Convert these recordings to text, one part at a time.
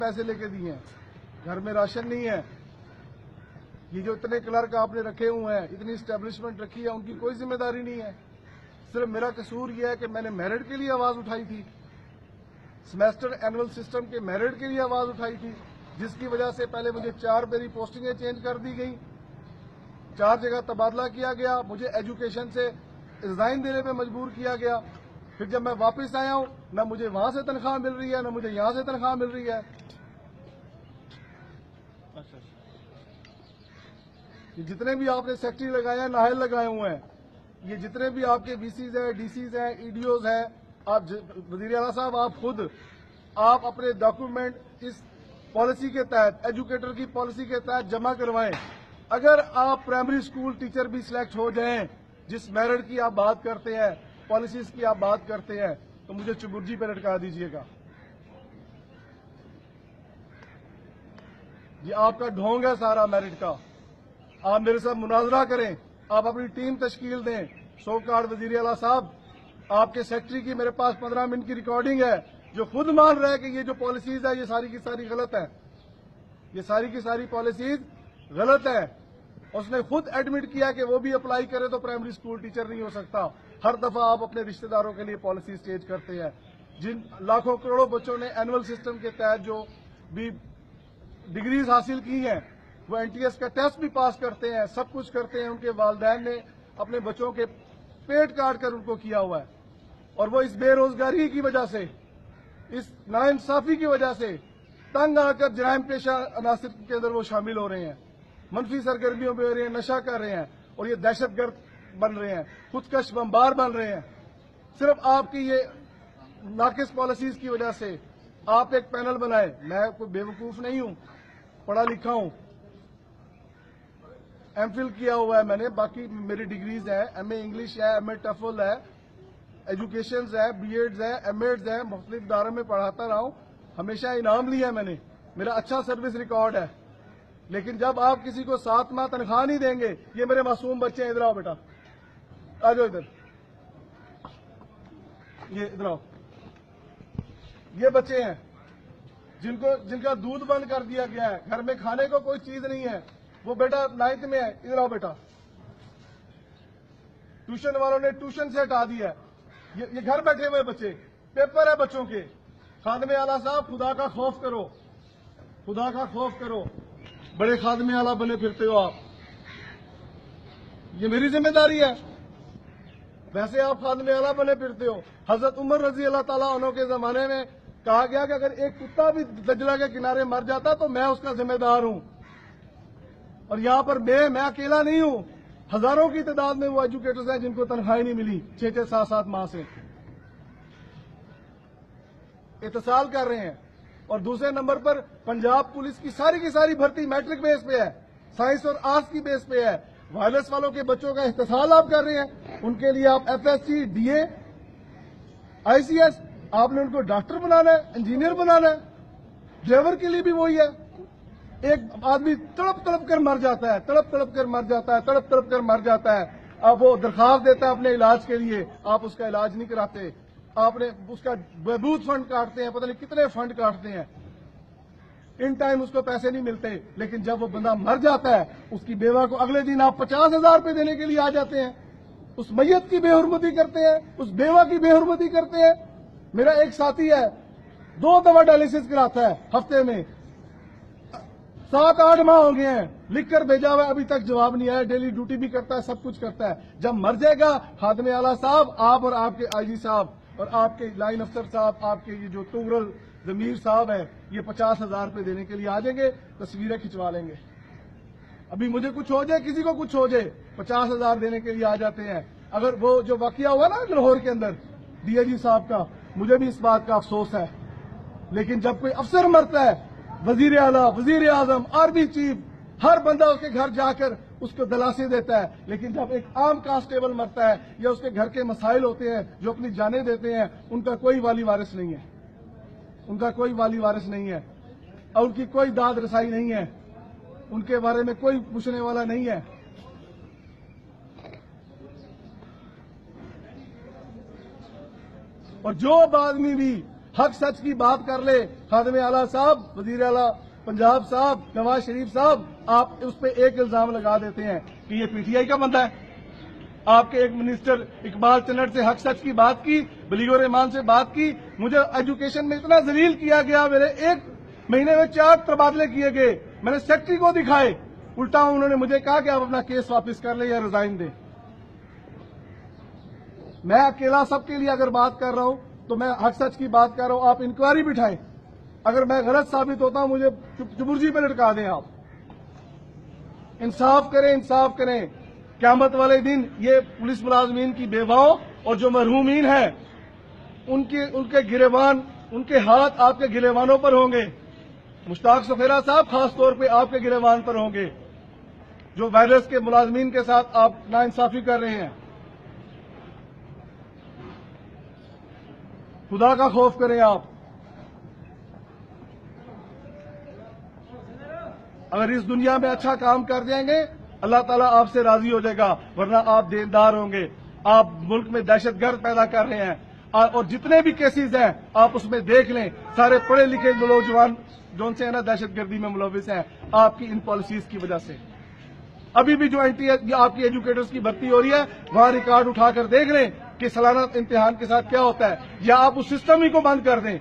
पैसे लेके दिए हैं, घर में राशन नहीं है। ये जो इतने क्लर्क आपने रखे हुए हैं, इतनी स्टैब्लिशमेंट रखी है, उनकी कोई जिम्मेदारी नहीं है। सिर्फ मेरा कसूर यह है कि मैंने मेरिट के लिए आवाज उठाई थी, सेमेस्टर एनुअल सिस्टम के मेरिट के लिए आवाज उठाई थी, जिसकी वजह से पहले मुझे 4 मेरी पोस्टिंगें चेंज कर दी गई, 4 जगह तबादला किया गया, मुझे एजुकेशन से रिजाइन देने पे मजबूर किया गया। फिर जब मैं वापस आया हूं, न मुझे वहां से तनख्वाह मिल रही है, न मुझे यहां से तनख्वाह मिल रही है। ये जितने भी आपने सेक्रेटरी लगाए हैं, नाहल लगाए हुए हैं, ये जितने भी आपके वीसीज हैं, डीसीज हैं, ईडीओज हैं, आप वजीर आला साहब आप खुद आप अपने डॉक्यूमेंट इस पॉलिसी के तहत, एजुकेटर की पॉलिसी के तहत जमा करवाएं। अगर आप प्राइमरी स्कूल टीचर भी सिलेक्ट हो जाएं, जिस मेरिट की आप बात करते हैं, पॉलिसीज की आप बात करते हैं, तो मुझे चुबुर्जी पर लटका दीजिएगा। ये आपका ढोंग है सारा मेरिट का। आप मेरे साथ मुनाजरा करें, आप अपनी टीम तश्कील दें। सो कार्ड वजीर आला साहब, आपके सेक्रेटरी की मेरे पास 15 मिनट की रिकॉर्डिंग है, जो खुद मान रहा है कि ये जो पॉलिसीज है ये सारी की सारी गलत है, ये सारी की सारी पॉलिसीज गलत है। उसने खुद एडमिट किया कि वो भी अप्लाई करे तो प्राइमरी स्कूल टीचर नहीं हो सकता। हर दफा आप अपने रिश्तेदारों के लिए पॉलिसी स्टेज करते हैं। जिन लाखों करोड़ों बच्चों ने एनुअल सिस्टम के तहत जो भी डिग्रीज हासिल की हैं, वो एनटीएस का टेस्ट भी पास करते हैं, सब कुछ करते हैं, उनके वालिदैन ने अपने बच्चों के पेट काट कर उनको किया हुआ है। और वो इस बेरोजगारी की वजह से, इस नाइंसाफी की वजह से तंग आकर जराइम पेशा अनासिर के अंदर वो शामिल हो रहे हैं, मनफी सरगर्मियों में हो रहे हैं, नशा कर रहे हैं, और ये दहशतगर्द बन रहे हैं, खुदकश बमबार बन रहे हैं। सिर्फ आपकी ये नाकिस पॉलिसीज की वजह से आप एक पैनल बनाए। मैं कोई बेवकूफ नहीं हूं, पढ़ा लिखा हूं, एमफिल किया हुआ है मैंने, बाकी मेरी डिग्रीज है, एमए इंग्लिश है, एमए टफल है, एजुकेशन है, बीएड्स है, एमएड्स है, मुख्तलिफ इदारों में पढ़ाता रहा हूं, हमेशा इनाम लिया है मैंने, मेरा अच्छा सर्विस रिकॉर्ड है। लेकिन जब आप किसी को 7 माह तनख्वाह नहीं देंगे, ये मेरे मासूम बच्चे हैं, इधर आओ बेटा, आ जाओ इधर, ये इधर आओ, ये बच्चे हैं जिनका दूध बंद कर दिया गया है, घर में खाने को कोई चीज नहीं है, वो बेटा 9th में है, इधर आओ बेटा, ट्यूशन वालों ने ट्यूशन से हटा दिया है, ये घर बैठे हुए बच्चे, पेपर है बच्चों के। खादमे आला साहब, खुदा का खौफ करो, खुदा का खौफ करो, बड़े खादमे आला बने फिरते हो आप, ये मेरी जिम्मेदारी है। वैसे आप खादमे आला बने फिरते हो। हजरत उमर रजी अल्लाह ताला अन्हु के जमाने में कहा गया कि अगर एक कुत्ता भी दजला के किनारे मर जाता तो मैं उसका जिम्मेदार हूं। और यहां पर मैं अकेला नहीं हूं, हजारों की तादाद में वो एजुकेटर्स हैं जिनको तनख्वाही नहीं मिली 6-6, 7-7 माह से इत्तेसाल कर रहे हैं। और दूसरे नंबर पर पंजाब पुलिस की सारी भर्ती मैट्रिक बेस पे है, साइंस और आर्ट्स की बेस पे है। वायरस वालों के बच्चों का इत्तेसाल आप कर रहे हैं, उनके लिए आप एफएससी, डीए, आईसीएस, आपने उनको डॉक्टर बनाना है, इंजीनियर बनाना है। ड्राइवर के लिए भी वही है। एक आदमी तड़प तड़प कर मर जाता है, तड़प तड़प कर मर जाता है, तड़प तड़प कर मर जाता है। अब वो दरखास्त देता है अपने इलाज के लिए, आप उसका इलाज नहीं कराते, आपने उसका बहबूद फंड काटते हैं, पता नहीं कितने फंड काटते हैं, इन टाइम उसको पैसे नहीं मिलते। लेकिन जब वो बंदा मर जाता है, उसकी बेवा को अगले दिन आप 50,000 रुपये देने के लिए आ जाते हैं, उस मैयत की बेहुरमती करते हैं, उस बेवा की बेहुरमती करते हैं। मेरा एक साथी है, 2 दफा डायलिसिस कराता है हफ्ते में, 7-8 माह हो गए हैं, लिखकर भेजा हुआ, अभी तक जवाब नहीं आया। डेली ड्यूटी भी करता है, सब कुछ करता है। जब मर जाएगा खादमे आला साहब, आप और आपके आईजी साहब और आपके लाइन अफसर साहब, आपके ये जो तुगरल जमीर साहब है, ये 50,000 रुपये देने के लिए आ जाएंगे, तस्वीरें खिंचवा लेंगे। अभी मुझे कुछ हो जाए, किसी को कुछ हो जाए, 50,000 देने के लिए आ जाते हैं। अगर वो जो वाकया हुआ ना लाहौर के अंदर डीआईजी साहब का, मुझे भी इस बात का अफसोस है। लेकिन जब कोई अफसर मरता है, वजीर आला, वजीर आजम, आर्मी चीफ, हर बंदा उसके घर जाकर उसको दलासी देता है। लेकिन जब एक आम कांस्टेबल मरता है या उसके घर के मसाइल होते हैं जो अपनी जानें देते हैं, उनका कोई वाली वारिस नहीं है, उनका कोई वाली वारिस नहीं है, और उनकी कोई दाद रसाई नहीं है, उनके बारे में कोई पूछने वाला नहीं है। और जो आदमी भी हक सच की बात कर ले। खादिम आला साहब, वजीर आला पंजाब साहब, नवाज शरीफ साहब, आप उस पर एक इल्जाम लगा देते हैं कि ये पीटीआई का बंदा है। आपके एक मिनिस्टर इकबाल चन्नट से हक सच की बात की, बलीगो रहमान से बात की। मुझे एजुकेशन में इतना जलील किया गया, मेरे एक महीने में 4 तबादले किए गए। मैंने सेक्रेटरी को दिखाए, उल्टा उन्होंने मुझे कहा कि आप अपना केस वापस कर ले या रिजाइन दे। मैं अकेला सबके लिए अगर बात कर रहा हूं तो मैं हक सच की बात कर रहा हूं। आप इंक्वायरी बिठाएं, अगर मैं गलत साबित होता हूं मुझे चुबुर्जी पे लटका दें। आप इंसाफ करें, इंसाफ करें। क़यामत वाले दिन ये पुलिस मुलाजमीन की बेवाओं और जो मरहूमीन हैं उनके गिरेबान, उनके हाथ आपके गिरेबानों पर होंगे। मुश्ताक सफेरा साहब खास तौर पे आपके गिरेबान पर होंगे, जो वायरस के मुलाजमीन के साथ आप नाइंसाफी कर रहे हैं। खुदा का खौफ करें आप। अगर इस दुनिया में अच्छा काम कर जाएंगे अल्लाह ताला आपसे राजी हो जाएगा, वरना आप देनदार होंगे। आप मुल्क में दहशतगर्द पैदा कर रहे हैं और जितने भी केसेस हैं आप उसमें देख लें, सारे पढ़े लिखे नौजवान जो उनसे है ना दहशतगर्दी में मुलविस हैं आपकी इन पॉलिसीज की वजह से। अभी भी जो आपकी एजुकेटर्स की भर्ती हो रही है वहां रिकॉर्ड उठाकर देख लें कि सालाना इम्तिहान के साथ क्या होता है, या आप उस सिस्टम ही को बंद कर दें,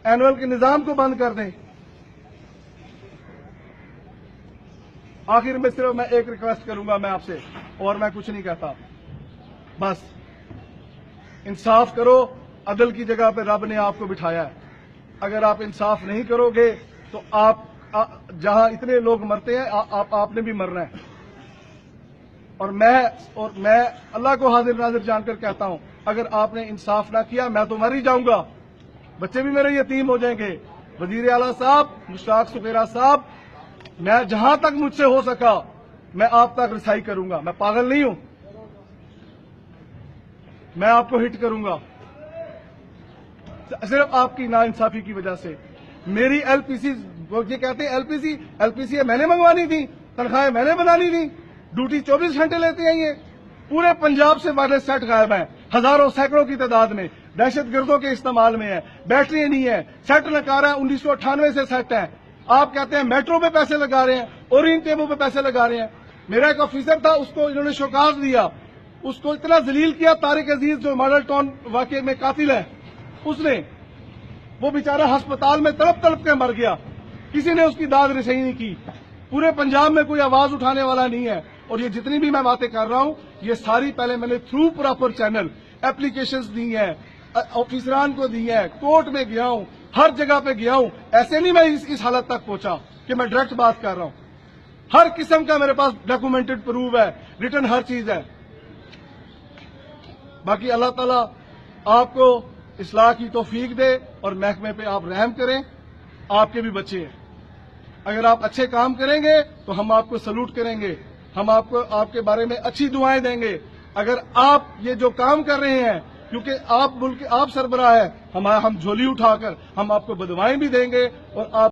एनुअल के निजाम को बंद कर दें। आखिर में सिर्फ मैं एक रिक्वेस्ट करूंगा मैं आपसे, और मैं कुछ नहीं कहता, बस इंसाफ करो। अदल की जगह पे रब ने आपको बिठाया है। अगर आप इंसाफ नहीं करोगे तो आप जहां इतने लोग मरते हैं आपने भी मरना है। और मैं अल्लाह को हाजिर नाजिर जानकर कहता हूं, अगर आपने इंसाफ ना किया मैं तो मर ही जाऊंगा, बच्चे भी मेरे यतीम हो जाएंगे। वजीर आला साहब, मुश्ताक सफेरा साहब, मैं जहां तक मुझसे हो सका मैं आप तक रसाई करूंगा। मैं पागल नहीं हूं, मैं आपको हिट करूंगा सिर्फ आपकी नाइंसाफी की वजह से। मेरी एलपीसी, ये कहते हैं एलपीसी मैंने मंगवानी थी, तनख्वाहें मैंने बनानी थी, ड्यूटी 24 घंटे लेते हैं ये। पूरे पंजाब से वायरस सेट गायब है, हजारों सैकड़ों की तादाद में, दहशतगर्दों के इस्तेमाल में है, बैटरी नहीं है, सेट नकारा 1998 से सेट है। आप कहते हैं मेट्रो पे पैसे लगा रहे हैं, ओरिएंट टेबो पे पैसे लगा रहे हैं। मेरा एक ऑफिसर था, उसको इन्होंने शोकाज दिया, उसको इतना जलील किया, तारिक अजीज जो मॉडल टाउन वाकये में कातिल है, उसने, वो बेचारा अस्पताल में तड़प तड़प के मर गया, किसी ने उसकी दाद रसाई नहीं की। पूरे पंजाब में कोई आवाज उठाने वाला नहीं है। और ये जितनी भी मैं बातें कर रहा हूं ये सारी पहले मैंने थ्रू प्रॉपर चैनल एप्लीकेशंस दी हैं, ऑफिसरान को दी है, कोर्ट में गया हूं, हर जगह पे गया हूं। ऐसे नहीं मैं इस हालत तक पहुंचा कि मैं डायरेक्ट बात कर रहा हूं। हर किस्म का मेरे पास डॉक्यूमेंटेड प्रूफ है, रिटर्न हर चीज है। बाकी अल्लाह ताला आपको इस्लाह की तौफीक दे और महकमे पे आप रहम करें। आपके भी बच्चे हैं, अगर आप अच्छे काम करेंगे तो हम आपको सलूट करेंगे, हम आपको आपके बारे में अच्छी दुआएं देंगे। अगर आप ये जो काम कर रहे हैं, क्योंकि आप मुल्क आप सरबराह है, हम झोली उठाकर हम आपको बदवाएं भी देंगे और आप